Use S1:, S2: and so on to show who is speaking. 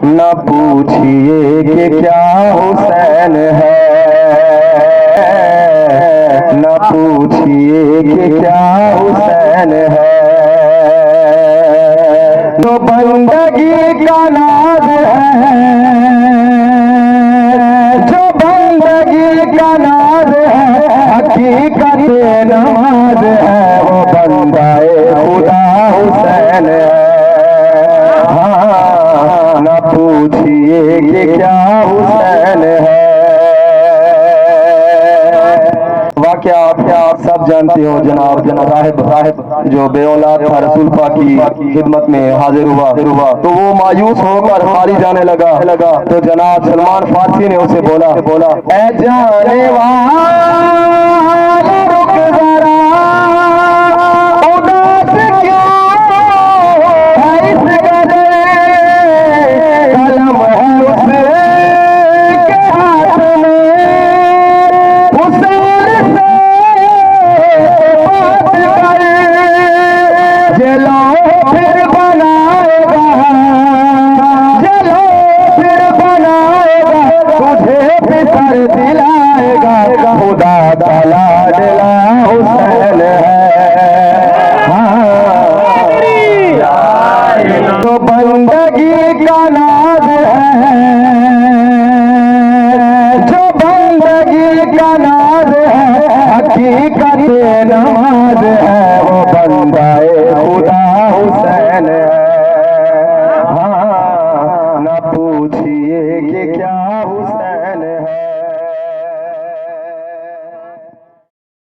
S1: न पूछिए कि क्या हुसैन है, न पूछिए कि क्या हुसैन है। तो बंदगी का नाज है, जो बंदगी का नाज है, हकीकत नमाज है, वो बंदाए खुदा हुसैन है। हाँ, न पूछिए कि क्या हुसैन है। वाकया आप सब जानते हो जनाब साहिब जो बेऔलाद था रसूल पाक की खिदमत में हाजिर हुआ तो वो मायूस होकर हारी जाने लगा। तो जनाब सलमान फारसी ने उसे बोला ऐ जाने वाला रुक जरा, उदास क्यों है इस गले, कलम है उसके हाथ में, हुसैन जलो फिर बनाएगा, जलो फिर बनाएगा, तुझे फिक्र दिलाएगा, खुदा ताला दिला हुसैन है। हाँ, तो बंदगी का नाज है, जो बंदगी का नाज है, हकीकत नमाज है, वो बंदाए